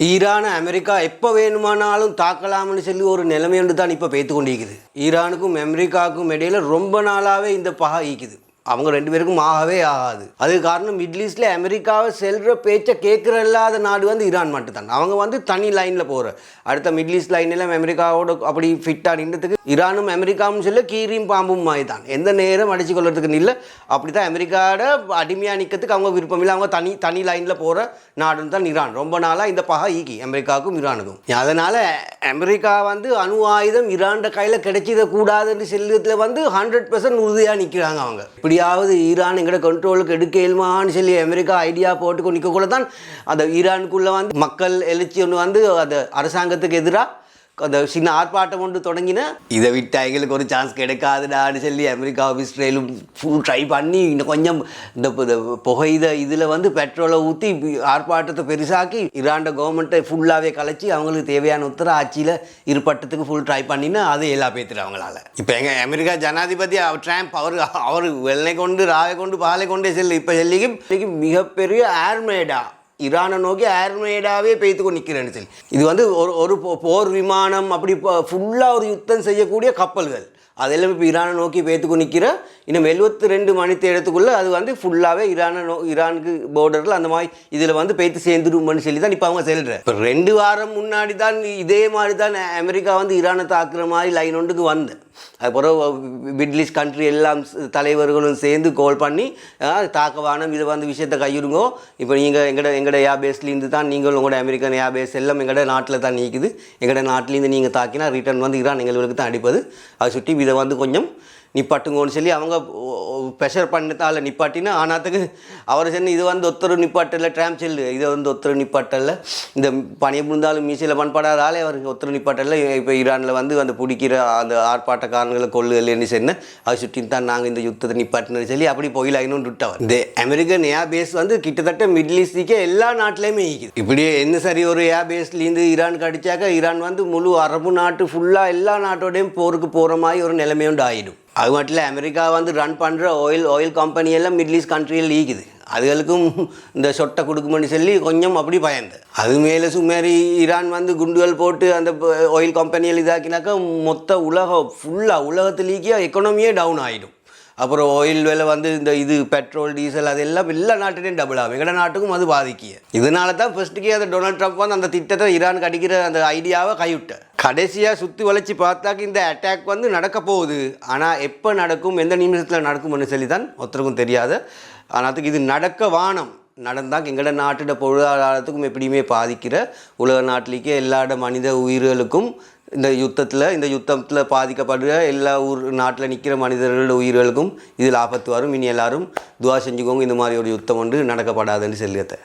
Iran America எப்போ வேணுமானாலும் தாக்கலாம்னு சொல்லி ஒரு நிலைமை ஒன்று தான் இப்போ பேத்து கொண்டிருக்குது. ஈரானுக்கும் அமெரிக்காவுக்கும் இடையில் ரொம்ப நாளாகவே இந்த பகை ஈக்குது. அவங்க ரெண்டு பேருக்கும் ஆகவே ஆகாது. அதுக்கு காரணம் மிடில் ஈஸ்டில் அமெரிக்காவை செல்கிற பேச்சை கேட்குற இல்லாத நாடு வந்து ஈரான் மட்டும்தான். அவங்க வந்து தனி லைனில் போகிற அடுத்த மிடில் ஈஸ்ட் லைனில் அமெரிக்காவோட அப்படி ஃபிட்டாக நின்றதுக்கு ஈரானும் அமெரிக்காவும் சொல்ல கீரியும் பாம்பும் மாதிரி தான். எந்த நேரம் அடித்து கொள்றதுக்கு இல்லை. அப்படி தான் அமெரிக்காவோட அடிமையாக நிற்கிறதுக்கு அவங்க விருப்பம் இல்லை. அவங்க தனி லைனில் போகிற நாடுன்னு தான் ஈரான். ரொம்ப நாளாக இந்த பகை ஈக்கி அமெரிக்காவுக்கும் ஈரானுக்கும். அதனால் அமெரிக்கா வந்து அணு ஆயுதம் ஈரான்ட கையில் கிடைச்சிடக்கூடாதுன்னு செல்லுறதுல வந்து 100% உறுதியாக நிற்கிறாங்க. அவங்க இப்படியாவது ஈரான் எங்கட கண்ட்ரோலுக்கு எடுக்க இயலுமான்னு சொல்லி அமெரிக்கா ஐடியா போட்டு நிற்கக்குள்ள தான் அந்த ஈரானுக்குள்ளே வந்து மக்கள் எழுச்சி ஒன்று வந்து அந்த அரசாங்கத்துக்கு எதிராக அந்த சின்ன ஆர்ப்பாட்டம் ஒன்று தொடங்கின. இதை விட்டு எங்களுக்கு ஒரு சான்ஸ் கிடைக்காதுடான்னு சொல்லி அமெரிக்காவும் இஸ்ரேலும் ஃபுல் ட்ரை பண்ணி இன்னும் கொஞ்சம் இந்த புகையித இதில் வந்து பெட்ரோலை ஊற்றி ஆர்ப்பாட்டத்தை பெருசாக்கி ஈரான் கவர்மெண்ட்டை ஃபுல்லாகவே கலைச்சி அவங்களுக்கு தேவையான உத்தர ஆட்சியில் இருப்பட்டத்துக்கு ஃபுல் ட்ரை பண்ணினா அதை எல்லாம் பேத்துட்டு அவங்களால. இப்போ எங்கள் அமெரிக்கா ஜனாதிபதி ட்ரம்ப் அவர் வெள்ளை கொண்டு ராவை கொண்டு பாலை கொண்டே இப்போ செல்லிக்கு மிகப்பெரிய ஏர்மேடா ஈரானை நோக்கி ஏர்மேடாவே பேய்த்து கொண்டு நிற்கிறேன்னு சொல்லி இது வந்து ஒரு போர் விமானம் அப்படி ஃபுல்லாக ஒரு யுத்தம் செய்யக்கூடிய கப்பல்கள் அதெல்லாம் இப்போ ஈரானை நோக்கி பேத்துக்கு நிற்கிற இன்னும் 72 மணி நேரத்துக்குள்ளே அது வந்து ஃபுல்லாகவே ஈரானுக்கு போர்டரில் அந்த மாதிரி இதில் வந்து பேத்து சேர்ந்துடும்னு சொல்லி தான் இப்போ அவங்க செல்கிற. இப்போ 2 வாரம் முன்னாடி தான் இதே மாதிரி தான் அமெரிக்கா வந்து ஈரானை தாக்குற மாதிரி லைன் ஒன்றுக்கு வந்தேன். அதுக்கப்புறம் மிடில் ஈஸ்ட் கண்ட்ரி எல்லாம் தலைவர்களும் சேர்ந்து கால் பண்ணி தாக்கவானம் இதை வந்து விஷயத்தை கையிடுங்கோ. இப்போ நீங்கள் எங்களோட ஏர் பேஸ்லேருந்து தான் நீங்கள் உங்களோட அமெரிக்கன் ஏர் பேஸ் எல்லாம் எங்களோட நாட்டில் தான் நீக்குது. எங்களோட நாட்டிலேருந்து நீங்கள் தாக்கினா ரிட்டர்ன் வந்து ஈரான் எங்களுக்கு தான் அடிப்பது. அதை சுற்றி இதை வந்து கொஞ்சம் நிப்பாட்டுங்கன்னு சொல்லி அவங்க ப்ரெஷர் பண்ணதால் நிப்பாட்டினா ஆனாத்துக்கு அவர் சொன்ன இது வந்து ஒத்தரு நிப்பாட்டல ட்ராம்ப் செல்லு இதை வந்து ஒத்தரு நிப்பாட்டல இந்த பணியை முடிந்தாலும் மீசையில் பண்பாடாதாலே அவருக்கு ஒத்தரு நிப்பாட்டல. இப்போ ஈரானில் வந்து அந்த பிடிக்கிற அந்த ஆர்ப்பாட்டக்காரங்களை கொள்ளுகள்னு சொன்னேன். அதை சுற்றி தான் நாங்கள் இந்த யுத்தத்தை நிப்பாட்டினு சொல்லி அப்படி போயிலாயினும் விட்டவர். இந்த அமெரிக்கன் ஏர் பேஸ் வந்து கிட்டத்தட்ட மிடில் ஈஸ்டுக்கே எல்லா நாட்டிலையுமே இருக்குது. இப்படியே என்ன சரி ஒரு ஏர் பேஸ்லேருந்து ஈரானுக்கு அடித்தாக்க ஈரான் வந்து முழு அரபு நாட்டு ஃபுல்லாக எல்லா நாட்டோடையும் போருக்கு போகிற மாதிரி ஒரு நிலைமையோண்டு ஆகிடும். அது மட்டும் இல்லை அமெரிக்கா வந்து ரன் பண்ணுற ஆயில் கம்பெனி எல்லாம் மிடில் ஈஸ்ட் கண்ட்ரியில் ஈக்குது. அதுகளுக்கும் இந்த சொட்டை கொடுக்குமென்னு சொல்லி கொஞ்சம் அப்படி பயந்தேன். அது மேலே சுமாரி ஈரான் வந்து குண்டுகள் போட்டு அந்த ஆயில் கம்பெனியில் இதாக்கினாக்கா மொத்த உலகத்துலேயே எக்கனாமியே டவுன் ஆகிடும். அப்புறம் ஆயில் விலை வந்து இது பெட்ரோல் டீசல் அதெல்லாம் எல்லா நாட்டிலையும் டபுள் ஆகும். எங்களோட நாட்டுக்கும் அது பாதிக்கிய. இதனால தான் ஃபர்ஸ்ட்டுக்கே அந்த டொனால்ட் ட்ரம்ப் வந்து அந்த திட்டத்தை ஈரானுக்கு அடிக்கிற அந்த ஐடியாவை கைவிட்டார். கடைசியாக சுற்றி வளைச்சி பார்த்தாக்க இந்த அட்டாக் வந்து நடக்க போகுது. ஆனால் எப்போ நடக்கும் எந்த நிமிஷத்தில் நடக்கும்னு சொல்லி தான் ஒருத்தருக்கும் தெரியாது. ஆனால் இது நடக்க வானம் நடந்தால் எங்களோட நாட்டோட பொருளாதாரத்துக்கும் எப்படியுமே பாதிக்கிற உலக நாட்டிலேயே எல்லா மனித உயிர்களுக்கும் இந்த யுத்தத்தில் பாதிக்கப்படுற எல்லா நாட்டில் நிற்கிற மனிதர்களோட உயிர்களுக்கும் இதில் ஆபத்து வரும். இனி எல்லாரும் துவா செஞ்சுக்கோங்க இந்த மாதிரி ஒரு யுத்தம் ஒன்று நடக்கப்படாதுன்னு சொல்லியத்தை.